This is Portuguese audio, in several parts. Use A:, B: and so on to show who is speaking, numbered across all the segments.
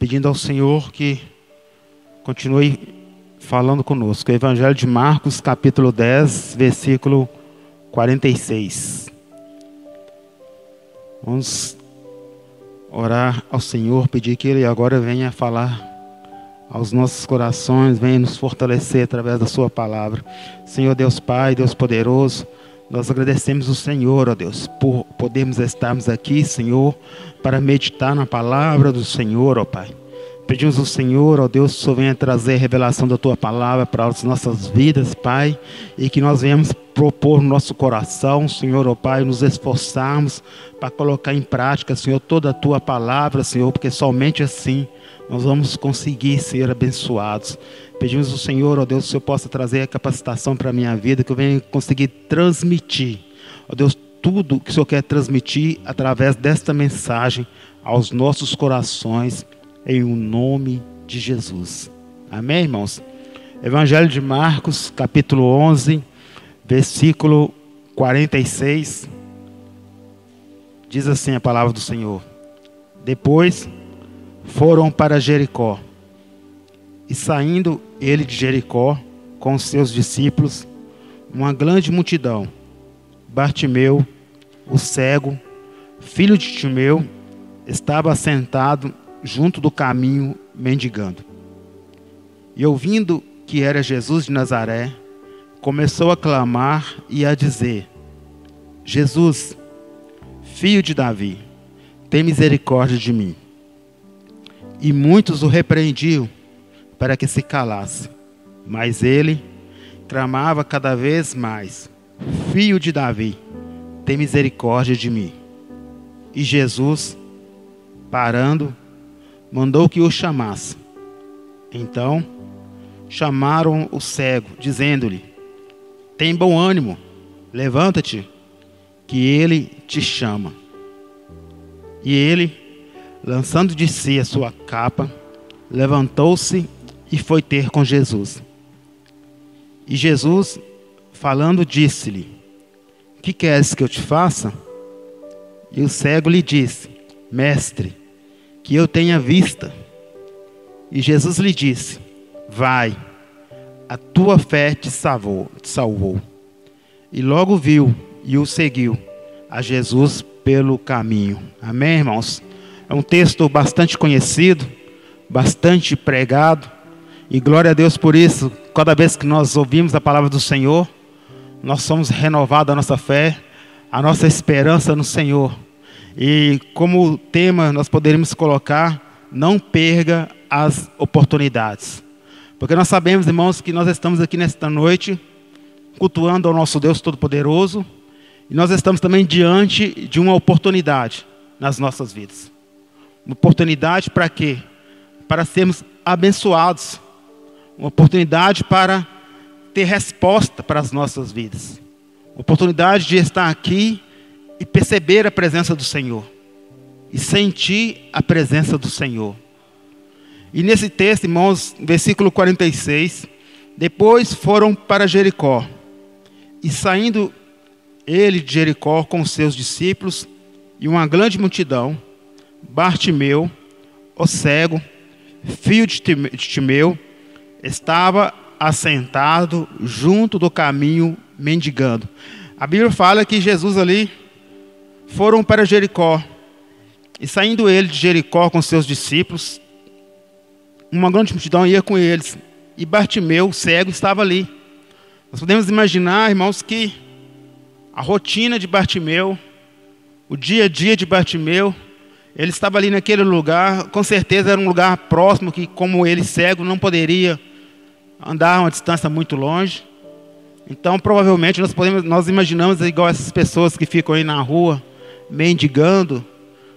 A: pedindo ao Senhor que continue falando conosco. Evangelho de Marcos, capítulo 10, versículo 46. Vamos orar ao Senhor, pedir que Ele agora venha falar aos nossos corações, venha nos fortalecer através da sua palavra. Senhor Deus Pai, Deus poderoso, nós agradecemos o Senhor, ó Deus, por podermos estarmos aqui, Senhor, para meditar na palavra do Senhor, ó Pai. Pedimos ao Senhor, ó Deus, que o Senhor venha trazer a revelação da Tua palavra para as nossas vidas, Pai, e que nós venhamos propor no nosso coração, Senhor, ó Pai, nos esforçarmos para colocar em prática, Senhor, toda a Tua palavra, Senhor, porque somente assim nós vamos conseguir ser abençoados. Pedimos ao Senhor, ó Deus, que o Senhor possa trazer a capacitação para a minha vida, que eu venha conseguir transmitir, ó Deus, tudo que o Senhor quer transmitir através desta mensagem aos nossos corações, em o nome de Jesus. Amém, irmãos? Evangelho de Marcos, capítulo 11, versículo 46. Diz assim a palavra do Senhor: Depois foram para Jericó. E saindo ele de Jericó com os seus discípulos, uma grande multidão, Bartimeu, o cego, filho de Timeu, estava sentado junto do caminho, mendigando. E ouvindo que era Jesus de Nazaré, começou a clamar e a dizer: Jesus, filho de Davi, tem misericórdia de mim. E muitos o repreendiam para que se calasse. Mas ele clamava cada vez mais: Filho de Davi, tem misericórdia de mim. E Jesus, parando, mandou que o chamasse. Então chamaram o cego, dizendo-lhe: Tem bom ânimo, levanta-te, que ele te chama. E ele, lançando de si a sua capa, levantou-se e foi ter com Jesus. E Jesus, falando, disse-lhe: Que queres que eu te faça? E o cego lhe disse: Mestre, que eu tenha vista. E Jesus lhe disse: Vai, a tua fé te salvou. E logo viu e o seguiu a Jesus pelo caminho. Amém, irmãos? É um texto bastante conhecido, bastante pregado, e glória a Deus por isso. Cada vez que nós ouvimos a palavra do Senhor, nós somos renovados a nossa fé, a nossa esperança no Senhor. E como tema nós poderíamos colocar: não perca as oportunidades. Porque nós sabemos, irmãos, que nós estamos aqui nesta noite cultuando ao nosso Deus Todo-Poderoso, e nós estamos também diante de uma oportunidade nas nossas vidas. Uma oportunidade para quê? Para sermos abençoados. Uma oportunidade para ter resposta para as nossas vidas. Uma oportunidade de estar aqui e perceber a presença do Senhor. E sentir a presença do Senhor. E nesse texto, irmãos, versículo 46, depois foram para Jericó. E saindo ele de Jericó com os seus discípulos e uma grande multidão, Bartimeu, o cego, filho de Timeu, estava assentado junto do caminho, mendigando. A Bíblia fala que Jesus ali foram para Jericó. E saindo ele de Jericó com seus discípulos, uma grande multidão ia com eles. E Bartimeu, o cego, estava ali. Nós podemos imaginar, irmãos, que a rotina de Bartimeu, o dia a dia de Bartimeu, ele estava ali naquele lugar. Com certeza era um lugar próximo que, como ele cego, não poderia andar uma distância muito longe. Então, provavelmente, nós imaginamos igual essas pessoas que ficam aí na rua, mendigando,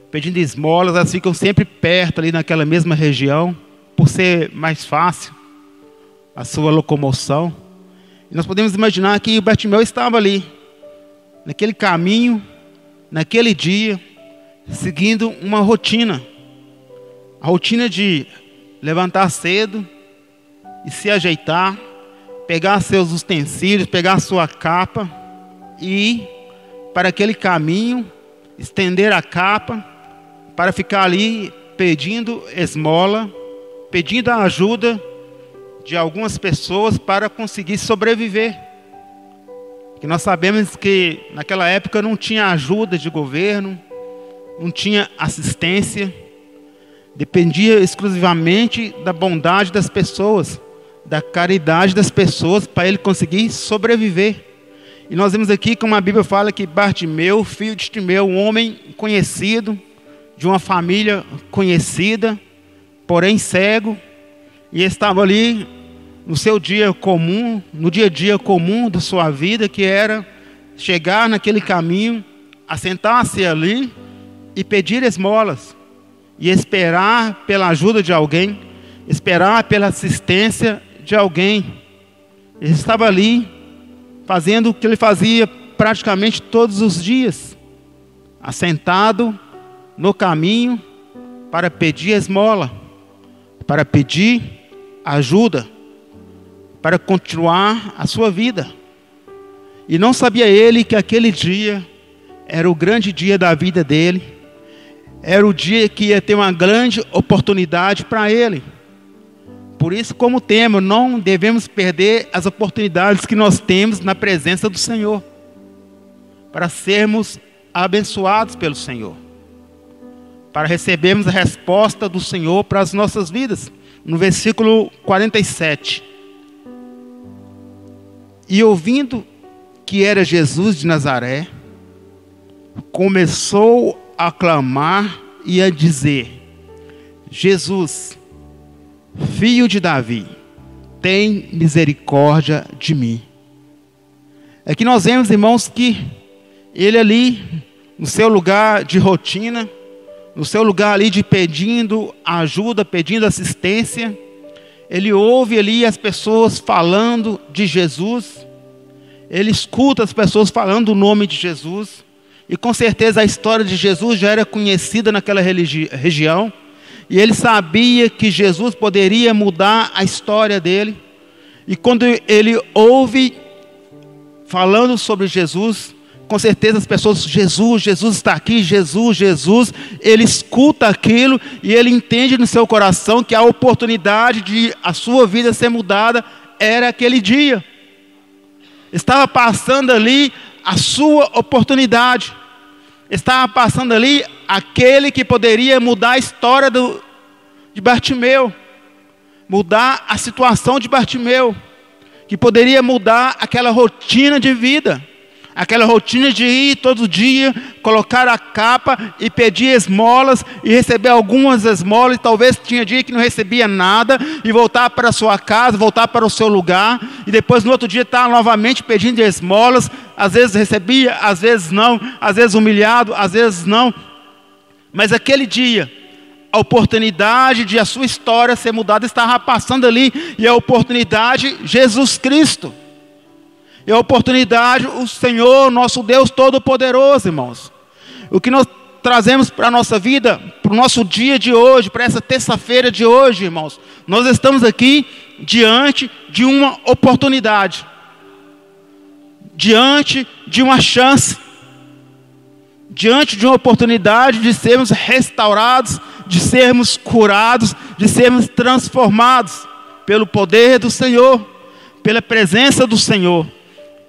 A: pedindo esmolas. Elas ficam sempre perto ali naquela mesma região, por ser mais fácil a sua locomoção. E nós podemos imaginar que o Bartimeu estava ali, naquele caminho, naquele dia, seguindo uma rotina. A rotina de levantar cedo e se ajeitar, pegar seus utensílios, pegar sua capa e ir para aquele caminho, estender a capa para ficar ali pedindo esmola, pedindo a ajuda de algumas pessoas para conseguir sobreviver. Que nós sabemos que naquela época não tinha ajuda de governo, não tinha assistência, dependia exclusivamente da bondade das pessoas, da caridade das pessoas para ele conseguir sobreviver. E nós vemos aqui como a Bíblia fala que Bartimeu, filho de Timeu, um homem conhecido, de uma família conhecida, porém cego, e estava ali no seu dia comum, no dia a dia comum da sua vida, que era chegar naquele caminho, assentar-se ali e pedir esmolas, e esperar pela ajuda de alguém, esperar pela assistência de alguém. Ele estava ali fazendo o que ele fazia praticamente todos os dias, assentado no caminho para pedir esmola, para pedir ajuda, para continuar a sua vida. E não sabia ele que aquele dia era o grande dia da vida dele, era o dia que ia ter uma grande oportunidade para ele. Por isso, como tema, não devemos perder as oportunidades que nós temos na presença do Senhor, para sermos abençoados pelo Senhor, para recebermos a resposta do Senhor para as nossas vidas. No versículo 47. E ouvindo que era Jesus de Nazaré, começou a clamar e a dizer: Jesus, filho de Davi, tem misericórdia de mim. Aqui nós vemos, irmãos, que ele ali, no seu lugar de rotina, no seu lugar ali de pedindo ajuda, pedindo assistência, ele ouve ali as pessoas falando de Jesus, ele escuta as pessoas falando o nome de Jesus, e com certeza a história de Jesus já era conhecida naquela região, e ele sabia que Jesus poderia mudar a história dele. E quando ele ouve falando sobre Jesus, com certeza as pessoas, Jesus está aqui, Jesus, ele escuta aquilo e ele entende no seu coração que a oportunidade de a sua vida ser mudada era aquele dia. Estava passando ali a sua oportunidade. Estava passando ali aquele que poderia mudar a história de Bartimeu, mudar a situação de Bartimeu, que poderia mudar aquela rotina de vida, aquela rotina de ir todo dia, colocar a capa e pedir esmolas e receber algumas esmolas, e talvez tinha dia que não recebia nada, e voltar para a sua casa, voltar para o seu lugar, e depois no outro dia estar novamente pedindo esmolas, às vezes recebia, às vezes não, às vezes humilhado, às vezes não, mas aquele dia, a oportunidade de a sua história ser mudada estava passando ali, e a oportunidade, Jesus Cristo. E a oportunidade, o Senhor, nosso Deus Todo-Poderoso, irmãos. O que nós trazemos para a nossa vida, para o nosso dia de hoje, para essa terça-feira de hoje, irmãos. Nós estamos aqui diante de uma oportunidade, diante de uma chance, diante de uma oportunidade de sermos restaurados, de sermos curados, de sermos transformados pelo poder do Senhor, pela presença do Senhor.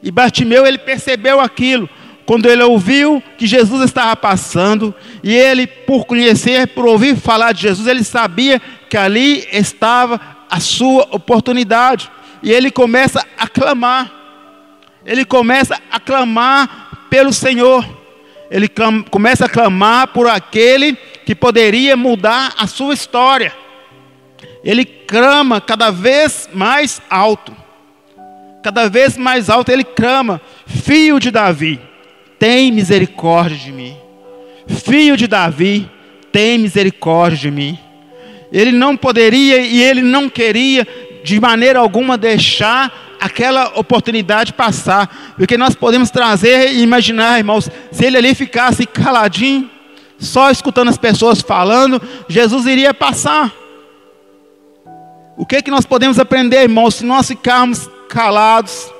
A: E Bartimeu, ele percebeu aquilo, quando ele ouviu que Jesus estava passando, e ele, por conhecer, por ouvir falar de Jesus, ele sabia que ali estava a sua oportunidade, e ele começa a clamar, pelo Senhor, ele começa a clamar por aquele que poderia mudar a sua história. Ele clama cada vez mais alto, ele clama: filho de Davi, tem misericórdia de mim. Filho de Davi, tem misericórdia de mim. Ele não poderia e ele não queria de maneira alguma deixar aquela oportunidade passar, porque nós podemos trazer e imaginar, irmãos, se ele ali ficasse caladinho, só escutando as pessoas falando, Jesus iria passar. O que nós podemos aprender, irmãos, se nós ficarmos calados,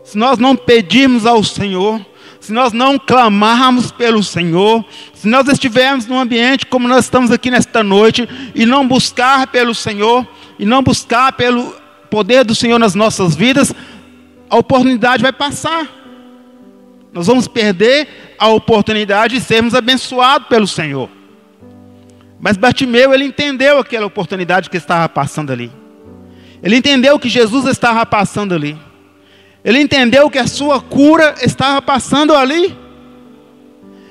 A: se nós não pedirmos ao Senhor, se nós não clamarmos pelo Senhor, se nós estivermos num ambiente como nós estamos aqui nesta noite, e não buscar pelo Senhor, e não buscar pelo poder do Senhor nas nossas vidas, a oportunidade vai passar. Nós vamos perder a oportunidade de sermos abençoados pelo Senhor. Mas Bartimeu, ele entendeu aquela oportunidade que estava passando ali. Ele entendeu que Jesus estava passando ali. Ele entendeu que a sua cura estava passando ali.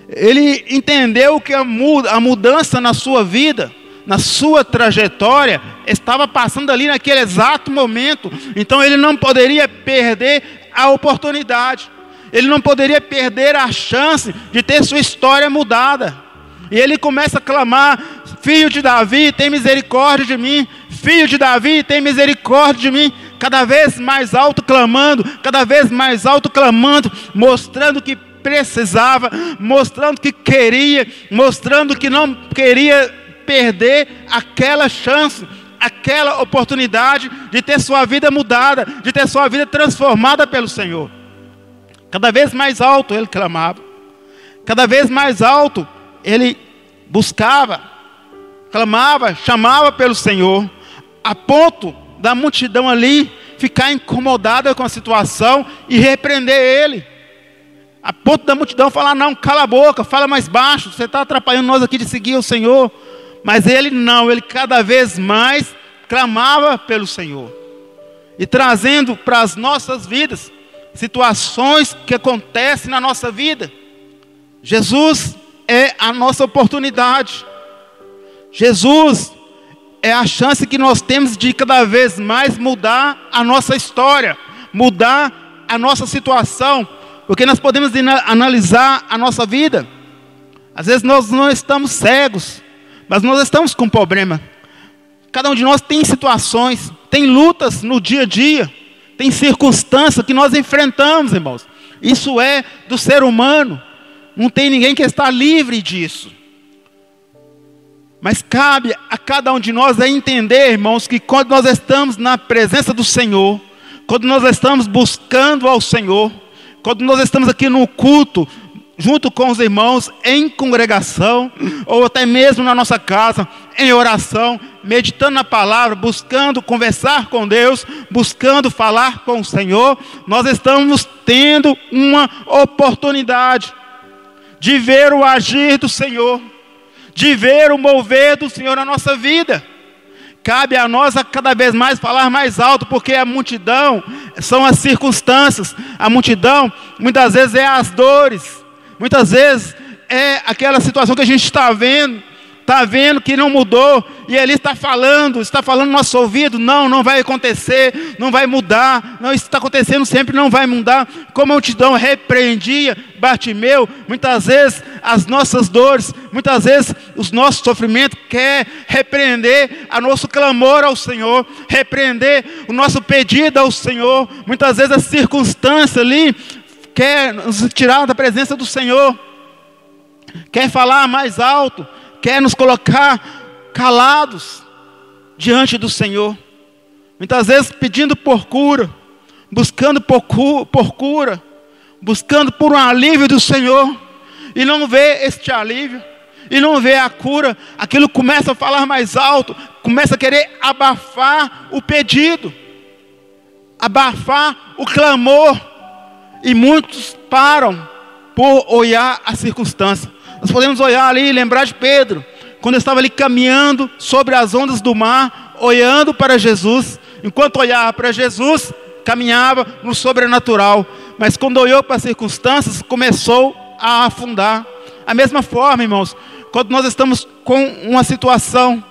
A: Ele entendeu que a mudança na sua vida, na sua trajetória, estava passando ali naquele exato momento. Então ele não poderia perder a oportunidade. Ele não poderia perder a chance de ter sua história mudada. E ele começa a clamar: Filho de Davi, tem misericórdia de mim. Filho de Davi, tem misericórdia de mim. Cada vez mais alto clamando, cada vez mais alto clamando, mostrando que precisava, mostrando que queria, mostrando que não queria perder aquela chance, aquela oportunidade de ter sua vida mudada, de ter sua vida transformada pelo Senhor. Cada vez mais alto ele clamava, cada vez mais alto ele buscava, clamava, chamava pelo Senhor, a ponto da multidão ali ficar incomodada com a situação e repreender ele. A ponto da multidão falar: não, cala a boca, fala mais baixo, você está atrapalhando nós aqui de seguir o Senhor. Mas ele não, ele cada vez mais clamava pelo Senhor. E trazendo para as nossas vidas situações que acontecem na nossa vida. Jesus é a nossa oportunidade. Jesus é a chance que nós temos de cada vez mais mudar a nossa história, mudar a nossa situação, porque nós podemos analisar a nossa vida. Às vezes nós não estamos cegos, mas nós estamos com problema. Cada um de nós tem situações, tem lutas no dia a dia, tem circunstâncias que nós enfrentamos, irmãos. Isso é do ser humano, não tem ninguém que está livre disso. Mas cabe a cada um de nós entender, irmãos, que quando nós estamos na presença do Senhor, quando nós estamos buscando ao Senhor, quando nós estamos aqui no culto, junto com os irmãos, em congregação, ou até mesmo na nossa casa, em oração, meditando na palavra, buscando conversar com Deus, buscando falar com o Senhor, nós estamos tendo uma oportunidade de ver o agir do Senhor, de ver o mover do Senhor na nossa vida. Cabe a nós a cada vez mais falar mais alto, porque a multidão são as circunstâncias, a multidão muitas vezes é as dores, muitas vezes é aquela situação que a gente está vendo que não mudou, e ele está falando no nosso ouvido: não vai acontecer, não vai mudar, não, isso está acontecendo sempre, não vai mudar. Como a multidão repreendia Bartimeu, muitas vezes as nossas dores, muitas vezes os nossos sofrimentos quer repreender a nosso clamor ao Senhor, repreender o nosso pedido ao Senhor. Muitas vezes a circunstância ali quer nos tirar da presença do Senhor, quer falar mais alto, quer nos colocar calados diante do Senhor. Muitas vezes pedindo por cura, buscando por cura, buscando por um alívio do Senhor, e não vê este alívio, e não vê a cura. Aquilo começa a falar mais alto, começa a querer abafar o pedido, abafar o clamor, e muitos param por olhar a circunstância. Nós podemos olhar ali e lembrar de Pedro, quando estava ali caminhando sobre as ondas do mar, olhando para Jesus. Enquanto olhava para Jesus, caminhava no sobrenatural. Mas quando olhou para as circunstâncias, começou a afundar. A mesma forma, irmãos, quando nós estamos com uma situação,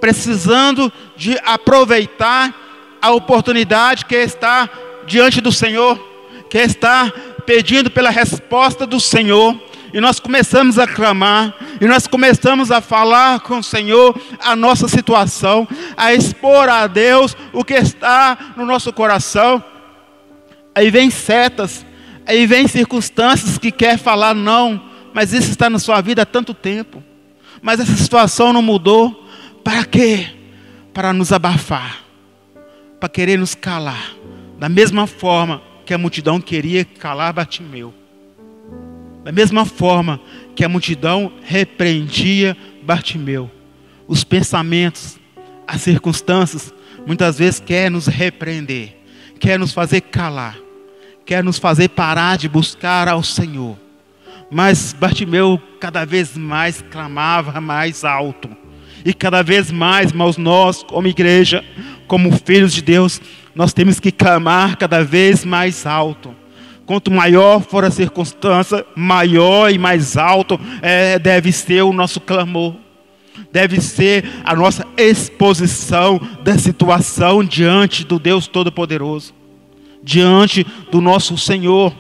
A: precisando de aproveitar a oportunidade que está diante do Senhor, que está pedindo pela resposta do Senhor, e nós começamos a clamar, e nós começamos a falar com o Senhor a nossa situação, a expor a Deus o que está no nosso coração. Aí vem setas, aí vem circunstâncias que quer falar: não, mas isso está na sua vida há tanto tempo, mas essa situação não mudou. Para quê? Para nos abafar, para querer nos calar, da mesma forma que a multidão queria calar Bartimeu. Da mesma forma que a multidão repreendia Bartimeu, os pensamentos, as circunstâncias, muitas vezes quer nos repreender, quer nos fazer calar, quer nos fazer parar de buscar ao Senhor. Mas Bartimeu cada vez mais clamava mais alto. E cada vez mais, irmãos, nós como igreja, como filhos de Deus, nós temos que clamar cada vez mais alto. Quanto maior for a circunstância, maior e mais alto deve ser o nosso clamor. Deve ser a nossa exposição da situação diante do Deus Todo-Poderoso. Diante do nosso Senhor.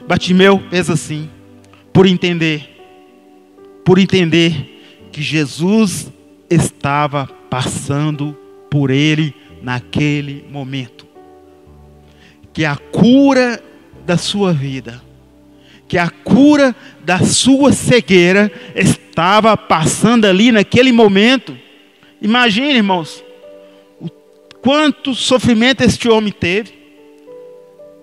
A: Bartimeu fez assim, por entender que Jesus estava passando por ele naquele momento. Que a cura da sua vida, que a cura da sua cegueira estava passando ali naquele momento. Imagine, irmãos, o quanto sofrimento este homem teve,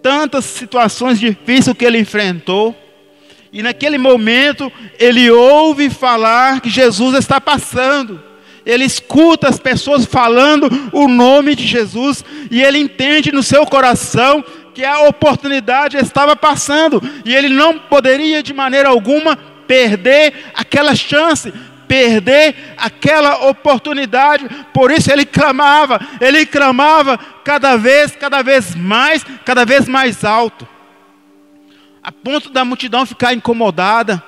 A: tantas situações difíceis que ele enfrentou, e naquele momento ele ouve falar que Jesus está passando. Ele escuta as pessoas falando o nome de Jesus, e ele entende no seu coração que a oportunidade estava passando, e ele não poderia de maneira alguma perder aquela chance, perder aquela oportunidade. Por isso ele clamava cada vez mais alto, a ponto da multidão ficar incomodada,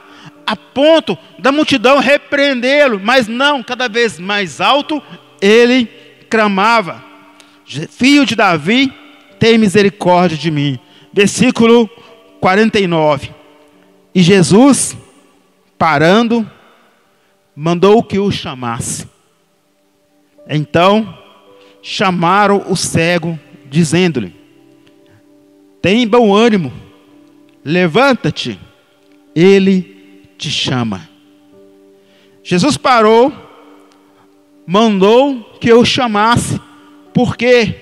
A: a ponto da multidão repreendê-lo, mas não, cada vez mais alto ele clamava: Filho de Davi, tem misericórdia de mim. Versículo 49. E Jesus, parando, mandou que o chamasse. Então chamaram o cego, dizendo-lhe: tem bom ânimo, levanta-te, ele te chama. Jesus parou, mandou que eu chamasse. Por quê?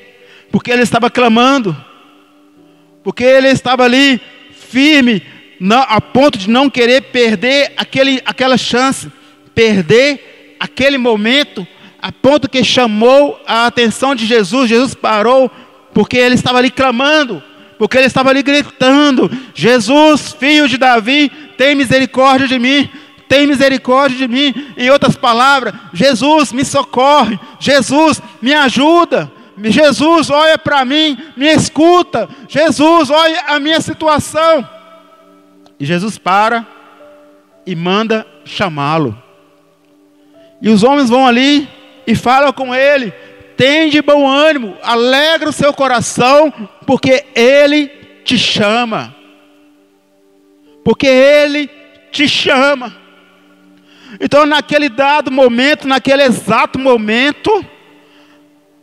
A: Porque ele estava clamando, porque ele estava ali firme, a ponto de não querer perder aquela chance, perder aquele momento, a ponto que chamou a atenção de Jesus. Jesus parou, porque ele estava ali clamando, porque ele estava ali gritando: Jesus, filho de Davi, tem misericórdia de mim, tem misericórdia de mim. Em outras palavras, Jesus, me socorre, Jesus, me ajuda, Jesus, olha para mim, me escuta, Jesus, olha a minha situação. E Jesus para e manda chamá-lo. E os homens vão ali e falam com ele: tem de bom ânimo, alegra o seu coração, porque ele te chama. Porque ele te chama. Então naquele dado momento, naquele exato momento,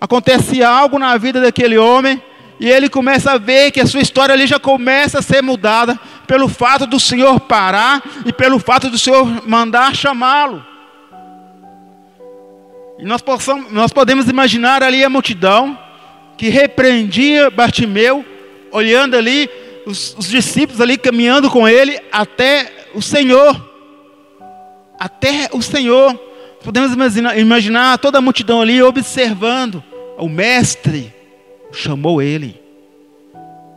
A: acontece algo na vida daquele homem, e ele começa a ver que a sua história ali já começa a ser mudada, pelo fato do Senhor parar, e pelo fato do Senhor mandar chamá-lo. E nós podemos imaginar ali a multidão, que repreendia Bartimeu, olhando ali, os discípulos ali caminhando com ele, até o Senhor. Até o Senhor. Podemos imaginar toda a multidão ali observando. O mestre chamou ele.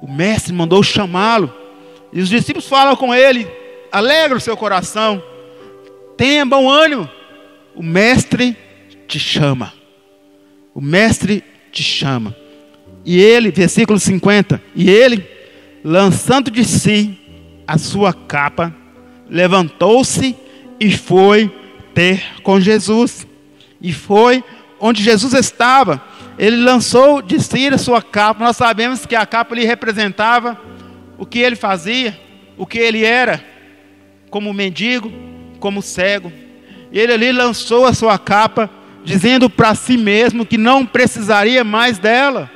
A: O mestre mandou chamá-lo. E os discípulos falam com ele: alegra o seu coração, tenha bom ânimo, o mestre te chama. O mestre te chama. E ele, versículo 50, e ele, lançando de si a sua capa, levantou-se e foi ter com Jesus. E foi onde Jesus estava. Ele lançou de si a sua capa. Nós sabemos que a capa lhe representava o que ele fazia, o que ele era, como mendigo, como cego. E ele ali lançou a sua capa, dizendo para si mesmo que não precisaria mais dela.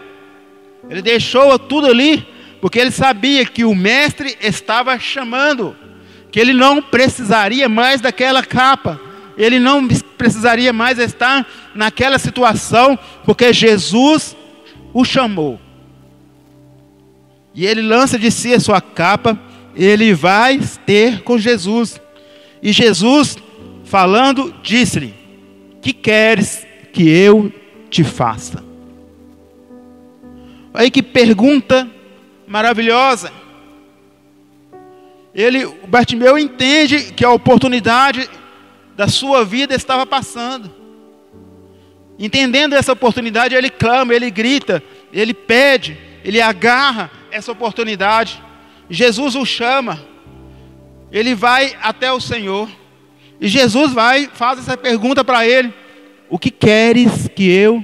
A: Ele deixou tudo ali, porque ele sabia que o mestre estava chamando, que ele não precisaria mais daquela capa, ele não precisaria mais estar naquela situação, porque Jesus o chamou. E ele lança de si a sua capa, ele vai ter com Jesus. E Jesus, falando, disse-lhe: que queres que eu te faça? Aí que pergunta maravilhosa. O Bartimeu entende que a oportunidade da sua vida estava passando. Entendendo essa oportunidade, ele clama, ele grita, ele pede, ele agarra essa oportunidade. Jesus o chama, ele vai até o Senhor, e Jesus faz essa pergunta para ele: o que queres que eu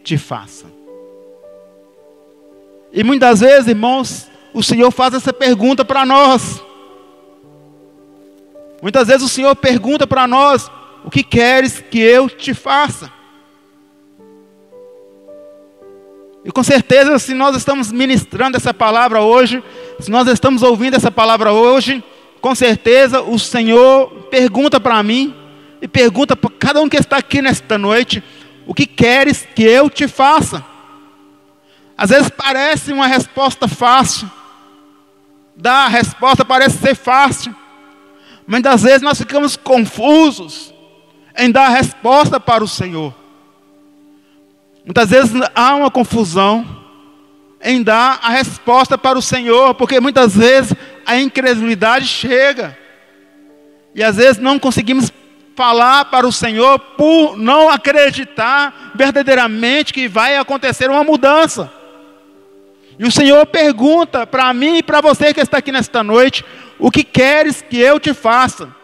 A: te faça? E muitas vezes, irmãos, o Senhor faz essa pergunta para nós. Muitas vezes o Senhor pergunta para nós: o que queres que eu te faça? E com certeza, se nós estamos ministrando essa palavra hoje, se nós estamos ouvindo essa palavra hoje, com certeza o Senhor pergunta para mim e pergunta para cada um que está aqui nesta noite: o que queres que eu te faça? Às vezes parece uma resposta fácil, dar a resposta parece ser fácil, mas às vezes nós ficamos confusos em dar a resposta para o Senhor. Muitas vezes há uma confusão em dar a resposta para o Senhor, porque muitas vezes a incredulidade chega, e às vezes não conseguimos falar para o Senhor por não acreditar verdadeiramente que vai acontecer uma mudança. E o Senhor pergunta para mim e para você que está aqui nesta noite: o que queres que eu te faça?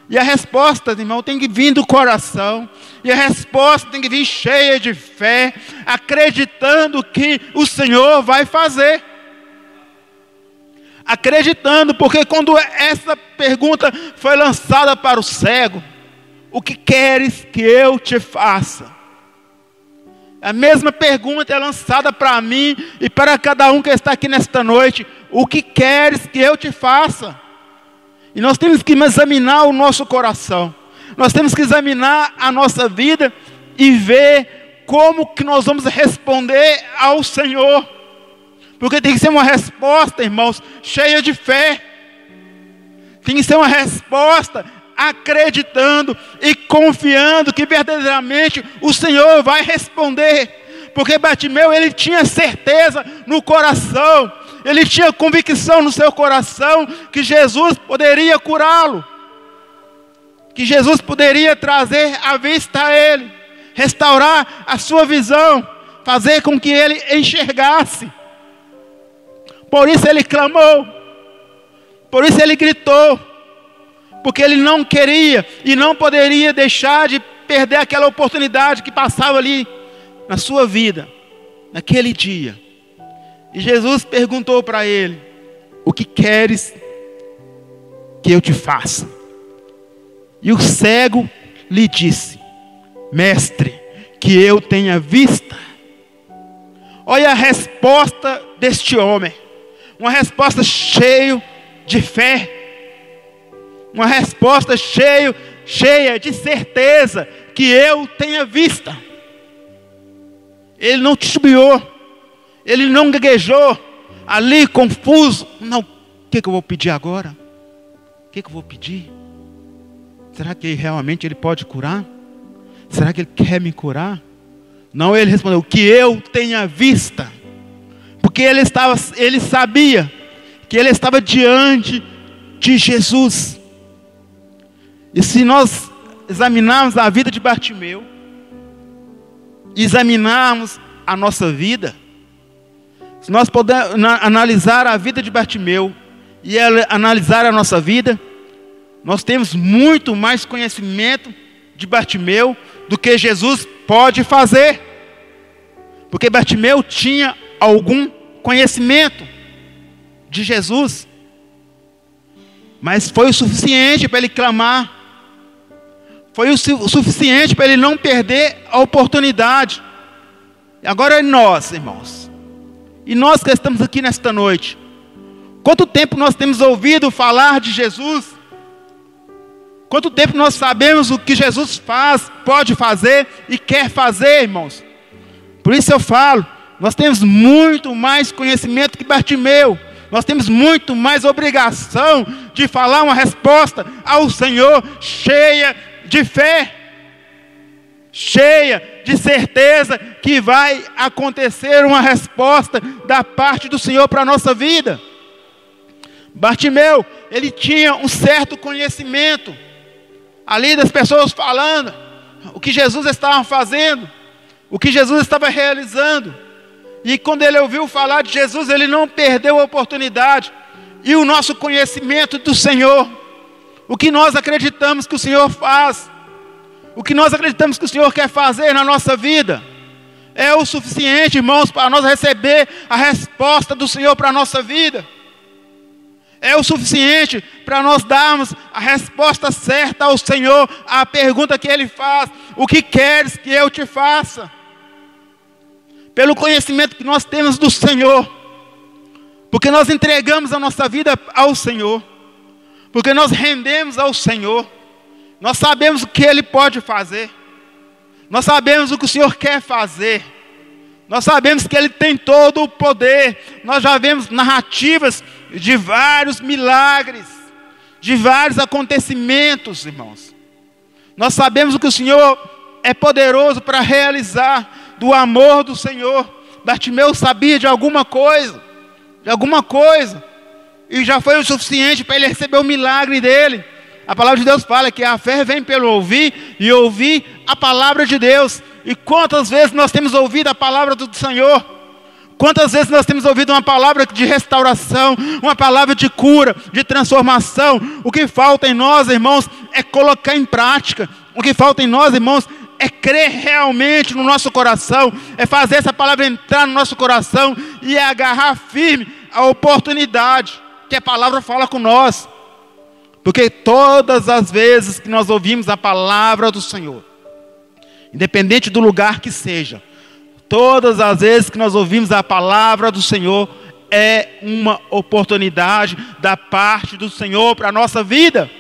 A: E a resposta, irmão, tem que vir do coração. E a resposta tem que vir cheia de fé, acreditando que o Senhor vai fazer. Acreditando, porque quando essa pergunta foi lançada para o cego: o que queres que eu te faça? A mesma pergunta é lançada para mim e para cada um que está aqui nesta noite: o que queres que eu te faça? E nós temos que examinar o nosso coração. Nós temos que examinar a nossa vida e ver como que nós vamos responder ao Senhor. Porque tem que ser uma resposta, irmãos, cheia de fé. Tem que ser uma resposta acreditando e confiando que verdadeiramente o Senhor vai responder. Porque Bartimeu, ele tinha certeza no coração, ele tinha convicção no seu coração que Jesus poderia curá-lo, que Jesus poderia trazer a vista a ele, restaurar a sua visão, fazer com que ele enxergasse. Por isso ele clamou, por isso ele gritou, porque ele não queria e não poderia deixar de perder aquela oportunidade que passava ali na sua vida, naquele dia. E Jesus perguntou para ele: o que queres que eu te faça? E o cego lhe disse: mestre, que eu tenha vista. Olha a resposta deste homem, uma resposta cheia de fé, uma resposta cheia de certeza que eu tenha vista. Ele não titubeou, ele não gaguejou, ali confuso. Não, o que eu vou pedir agora? O que eu vou pedir? Será que realmente ele pode curar? Será que ele quer me curar? Não, ele respondeu: que eu tenha vista. Porque ele sabia que ele estava diante de Jesus. E se nós examinarmos a vida de Bartimeu, examinarmos a nossa vida, se nós pudermos analisar a vida de Bartimeu e analisar a nossa vida, nós temos muito mais conhecimento de Bartimeu do que Jesus pode fazer. Porque Bartimeu tinha algum conhecimento de Jesus, mas foi o suficiente para ele clamar, foi o suficiente para ele não perder a oportunidade. Agora nós, irmãos, e nós que estamos aqui nesta noite, quanto tempo nós temos ouvido falar de Jesus? Quanto tempo nós sabemos o que Jesus faz, pode fazer e quer fazer, irmãos? Por isso eu falo, nós temos muito mais conhecimento que Bartimeu, nós temos muito mais obrigação de falar uma resposta ao Senhor cheia de fé, cheia de certeza que vai acontecer uma resposta da parte do Senhor para a nossa vida. Bartimeu, ele tinha um certo conhecimento ali das pessoas falando o que Jesus estava fazendo, o que Jesus estava realizando. E quando ele ouviu falar de Jesus, ele não perdeu a oportunidade. E o nosso conhecimento do Senhor, o que nós acreditamos que o Senhor faz, o que nós acreditamos que o Senhor quer fazer na nossa vida, é o suficiente, irmãos, para nós receber a resposta do Senhor para a nossa vida. É o suficiente para nós darmos a resposta certa ao Senhor, à pergunta que Ele faz: o que queres que eu te faça? Pelo conhecimento que nós temos do Senhor, porque nós entregamos a nossa vida ao Senhor, porque nós rendemos ao Senhor, nós sabemos o que Ele pode fazer, nós sabemos o que o Senhor quer fazer, nós sabemos que Ele tem todo o poder. Nós já vemos narrativas de vários milagres, de vários acontecimentos, irmãos. Nós sabemos o que o Senhor é poderoso para realizar, do amor do Senhor. Bartimeu sabia de alguma coisa, e já foi o suficiente para ele receber o milagre dele. A palavra de Deus fala que a fé vem pelo ouvir, e ouvir a palavra de Deus. E quantas vezes nós temos ouvido a palavra do Senhor? Quantas vezes nós temos ouvido uma palavra de restauração, uma palavra de cura, de transformação? O que falta em nós, irmãos, é colocar em prática. O que falta em nós, irmãos, é crer realmente no nosso coração, é fazer essa palavra entrar no nosso coração e agarrar firme a oportunidade que a palavra fala com nós. Porque todas as vezes que nós ouvimos a palavra do Senhor, independente do lugar que seja, todas as vezes que nós ouvimos a palavra do Senhor, é uma oportunidade da parte do Senhor para a nossa vida.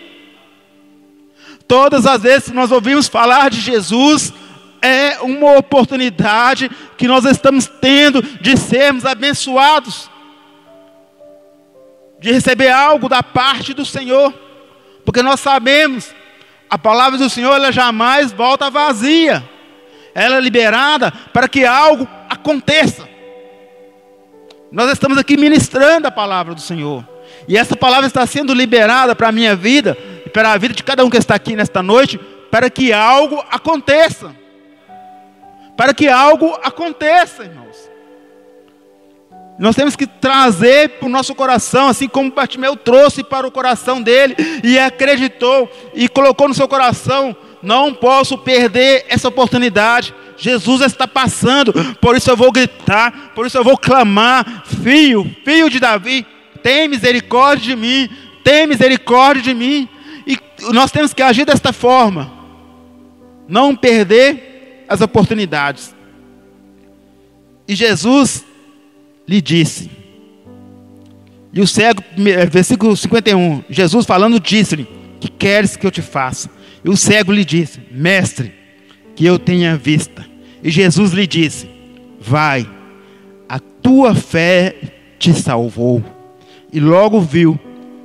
A: Todas as vezes que nós ouvimos falar de Jesus, é uma oportunidade que nós estamos tendo de sermos abençoados, de receber algo da parte do Senhor. Porque nós sabemos, a palavra do Senhor, ela jamais volta vazia. Ela é liberada para que algo aconteça. Nós estamos aqui ministrando a palavra do Senhor, e essa palavra está sendo liberada para a minha vida, e para a vida de cada um que está aqui nesta noite, para que algo aconteça. Para que algo aconteça, irmãos. Nós temos que trazer para o nosso coração, assim como Bartimeu trouxe para o coração dele, e acreditou, e colocou no seu coração: não posso perder essa oportunidade. Jesus está passando, por isso eu vou gritar, por isso eu vou clamar: filho de Davi, tem misericórdia de mim, tem misericórdia de mim. E nós temos que agir desta forma, não perder as oportunidades. E Jesus lhe disse, e o cego, versículo 51, Jesus falando disse-lhe: que queres que eu te faça? E o cego lhe disse: mestre, que eu tenha vista. E Jesus lhe disse: vai, a tua fé te salvou. E logo viu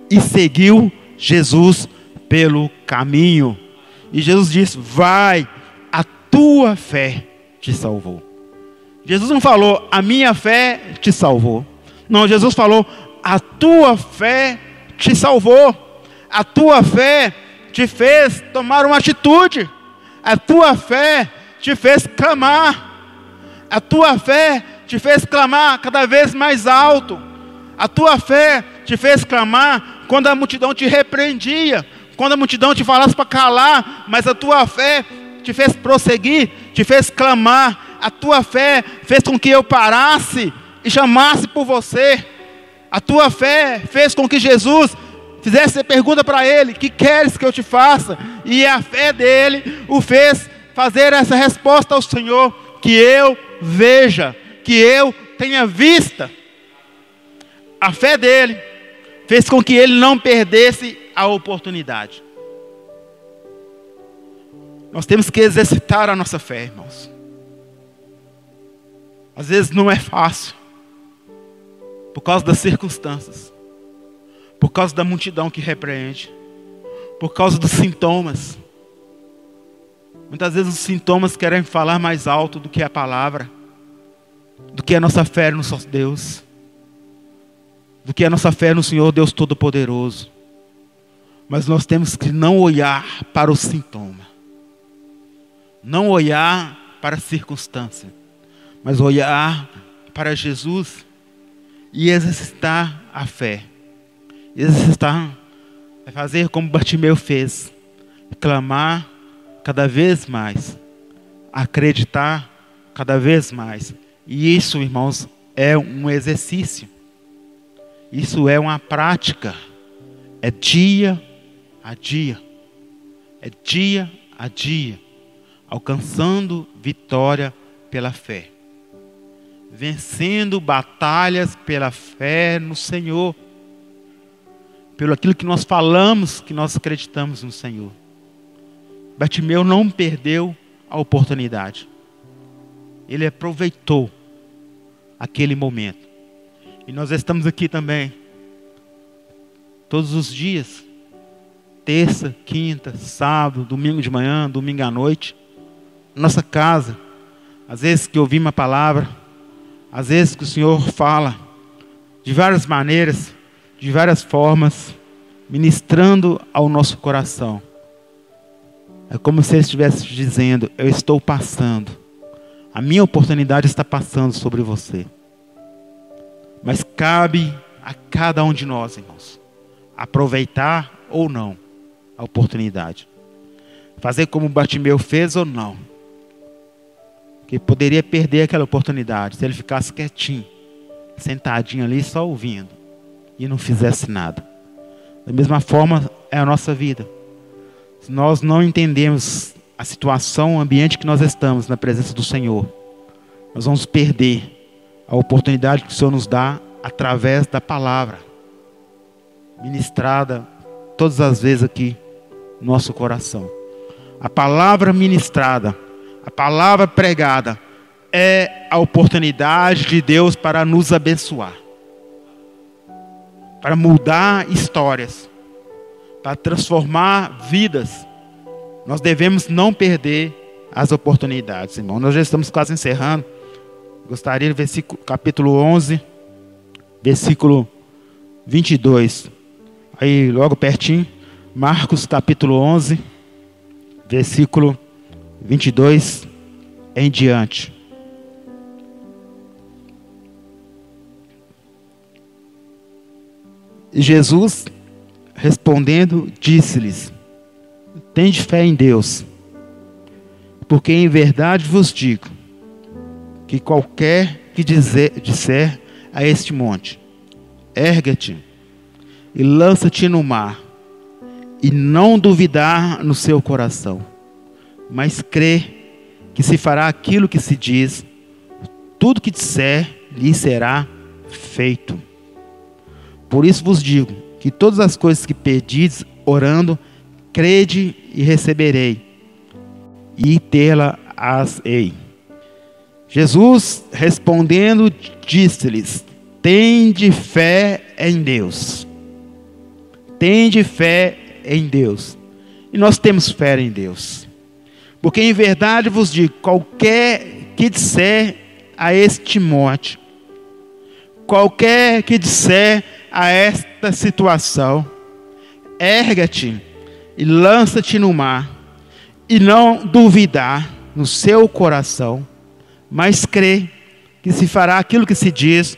A: e seguiu Jesus pelo caminho. E Jesus disse: vai, a tua fé te salvou. Jesus não falou: a minha fé te salvou. Não, Jesus falou: a tua fé te salvou. A tua fé te fez tomar uma atitude. A tua fé te fez clamar. A tua fé te fez clamar cada vez mais alto. A tua fé te fez clamar quando a multidão te repreendia, quando a multidão te falasse para calar, mas a tua fé te fez prosseguir, te fez clamar. A tua fé fez com que eu parasse e chamasse por você. A tua fé fez com que Jesus fizesse a pergunta para ele: que queres que eu te faça? E a fé dele o fez fazer essa resposta ao Senhor: que eu veja, que eu tenha vista. A fé dele fez com que ele não perdesse a oportunidade. Nós temos que exercitar a nossa fé, irmãos. Às vezes não é fácil. por causa das circunstâncias, por causa da multidão que repreende, por causa dos sintomas. Muitas vezes os sintomas querem falar mais alto do que a palavra, do que a nossa fé no nosso Deus, do que a nossa fé no Senhor Deus Todo-Poderoso. Mas nós temos que não olhar para o sintoma, não olhar para a circunstância, mas olhar para Jesus e exercitar a fé. Exercitar, é fazer como Bartimeu fez, clamar cada vez mais, acreditar cada vez mais. E isso, irmãos, é um exercício. Isso é uma prática. É dia a dia. É dia a dia. Alcançando vitória pela fé. Vencendo batalhas pela fé no Senhor. Pelo aquilo que nós falamos, que nós acreditamos no Senhor. Bartimeu não perdeu a oportunidade. Ele aproveitou aquele momento. E nós estamos aqui também, todos os dias, terça, quinta, sábado, domingo de manhã, domingo à noite, nossa casa, às vezes que ouvimos a palavra, às vezes que o Senhor fala, de várias maneiras, de várias formas, ministrando ao nosso coração. É como se Ele estivesse dizendo: eu estou passando, a minha oportunidade está passando sobre você. Mas cabe a cada um de nós, irmãos, aproveitar ou não a oportunidade. Fazer como Bartimeu fez ou não. Porque poderia perder aquela oportunidade se ele ficasse quietinho, sentadinho ali só ouvindo e não fizesse nada. Da mesma forma é a nossa vida. Se nós não entendemos a situação, o ambiente que nós estamos na presença do Senhor, nós vamos perder a oportunidade que o Senhor nos dá através da palavra ministrada todas as vezes aqui no nosso coração. A palavra ministrada, a palavra pregada é a oportunidade de Deus para nos abençoar, para mudar histórias, para transformar vidas. Nós devemos não perder as oportunidades, irmão. Nós já estamos quase encerrando. Gostaria de capítulo 11, versículo 22. Aí logo pertinho, Marcos capítulo 11, versículo 22 em diante. E Jesus, respondendo, disse-lhes: tende fé em Deus, porque em verdade vos digo, que qualquer que disser a este monte: erga-te e lança-te no mar, e não duvidar no seu coração, mas crê que se fará aquilo que se diz, tudo que disser lhe será feito. Por isso vos digo, que todas as coisas que pedis orando, crede e receberei, e tê-las-ei. Jesus, respondendo, disse-lhes: tende fé em Deus. Tende fé em Deus. E nós temos fé em Deus. Porque em verdade vos digo, qualquer que disser a este monte, qualquer que disser a esta situação: erga-te e lança-te no mar, e não duvidar no seu coração, mas crê que se fará aquilo que se diz,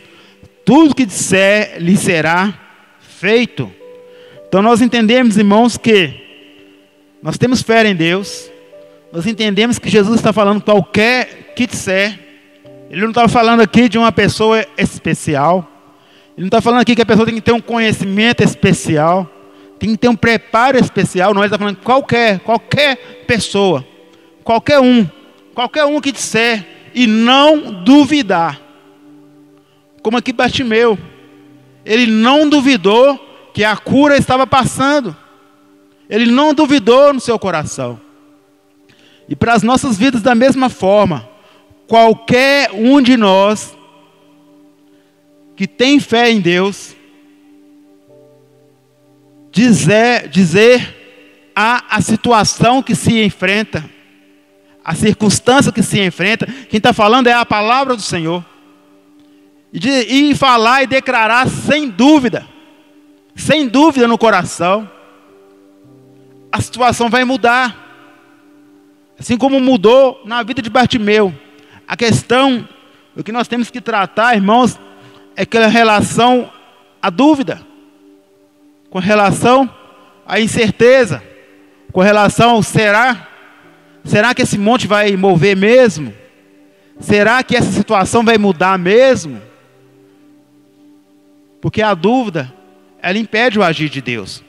A: tudo que disser lhe será feito. Então nós entendemos, irmãos, que nós temos fé em Deus. Nós entendemos que Jesus está falando qualquer que disser. Ele não está falando aqui de uma pessoa especial. Ele não está falando aqui que a pessoa tem que ter um conhecimento especial, tem que ter um preparo especial. Não, ele está falando qualquer pessoa, qualquer um que disser e não duvidar. Como aqui Bartimeu, ele não duvidou que a cura estava passando. Ele não duvidou no seu coração. E para as nossas vidas da mesma forma, qualquer um de nós que tem fé em Deus, dizer a situação que se enfrenta, a circunstância que se enfrenta. Quem está falando é a palavra do Senhor. E falar e declarar sem dúvida no coração, a situação vai mudar. Assim como mudou na vida de Bartimeu. A questão, o que nós temos que tratar, irmãos, é aquela relação à dúvida, com relação à incerteza, com relação ao será que esse monte vai mover mesmo? Será que essa situação vai mudar mesmo? Porque a dúvida, ela impede o agir de Deus.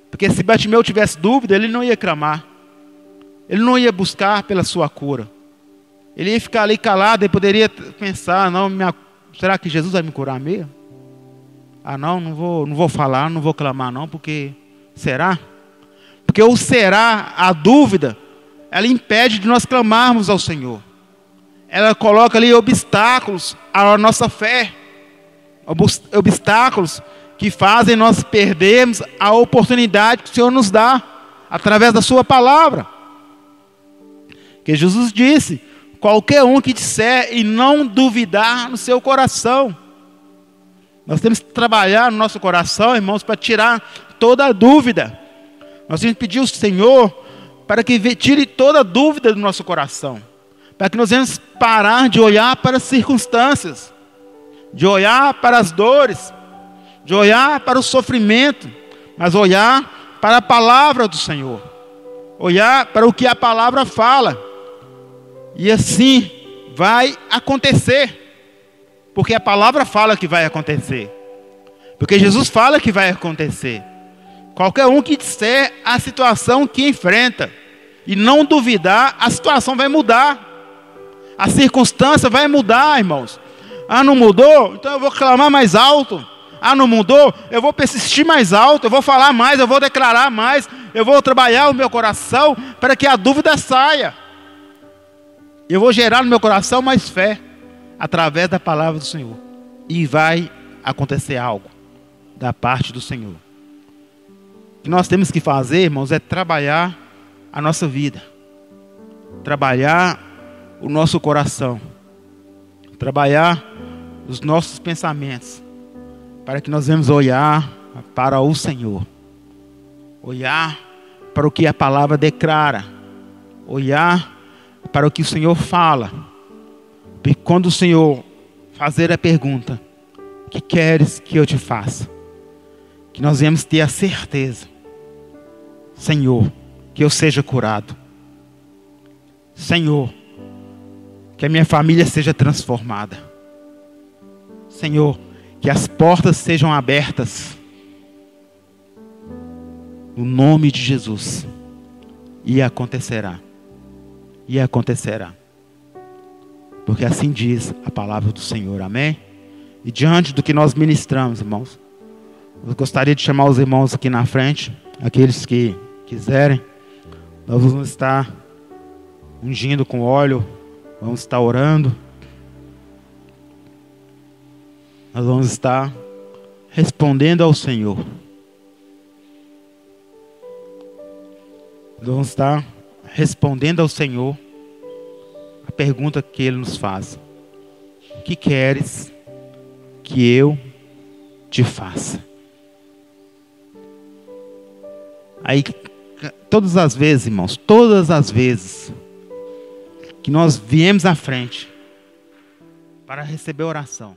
A: Porque se Bartimeu tivesse dúvida, ele não ia clamar. Ele não ia buscar pela sua cura. Ele ia ficar ali calado e poderia pensar, será que Jesus vai me curar mesmo? Não vou falar, não vou clamar não, porque será? Porque o será, a dúvida, ela impede de nós clamarmos ao Senhor. Ela coloca ali obstáculos à nossa fé. Obstáculos que fazem nós perdermos a oportunidade que o Senhor nos dá, através da sua palavra. Que Jesus disse, qualquer um que disser e não duvidar no seu coração. Nós temos que trabalhar no nosso coração, irmãos, para tirar toda a dúvida. Nós temos que pedir ao Senhor para que tire toda a dúvida do nosso coração. Para que nós venhamos parar de olhar para as circunstâncias, de olhar para as dores, de olhar para o sofrimento, mas olhar para a palavra do Senhor. Olhar para o que a palavra fala. E assim vai acontecer. Porque a palavra fala que vai acontecer. Porque Jesus fala que vai acontecer. Qualquer um que disser a situação que enfrenta e não duvidar, a situação vai mudar. A circunstância vai mudar, irmãos. Não mudou? Então eu vou clamar mais alto. Não mudou? Eu vou persistir mais alto. Eu vou falar mais, eu vou declarar mais. Eu vou trabalhar o meu coração para que a dúvida saia. Eu vou gerar no meu coração mais fé através da palavra do Senhor. E vai acontecer algo da parte do Senhor. O que nós temos que fazer, irmãos, é trabalhar a nossa vida. Trabalhar o nosso coração. Trabalhar os nossos pensamentos. Para que nós venhamos olhar para o Senhor. Olhar para o que a palavra declara. Olhar para o que o Senhor fala. Porque quando o Senhor fazer a pergunta, o que queres que eu te faça? Que nós venhamos ter a certeza, Senhor, que eu seja curado. Senhor, que a minha família seja transformada. Senhor, que as portas sejam abertas. No nome de Jesus. E acontecerá. E acontecerá. Porque assim diz a palavra do Senhor. Amém? E diante do que nós ministramos, irmãos, eu gostaria de chamar os irmãos aqui na frente. Aqueles que quiserem. Nós vamos estar ungindo com óleo. Vamos estar orando. Nós vamos estar respondendo ao Senhor. Nós vamos estar respondendo ao Senhor a pergunta que Ele nos faz. O que queres que eu te faça? Aí, todas as vezes, irmãos, todas as vezes que nós viemos à frente para receber oração,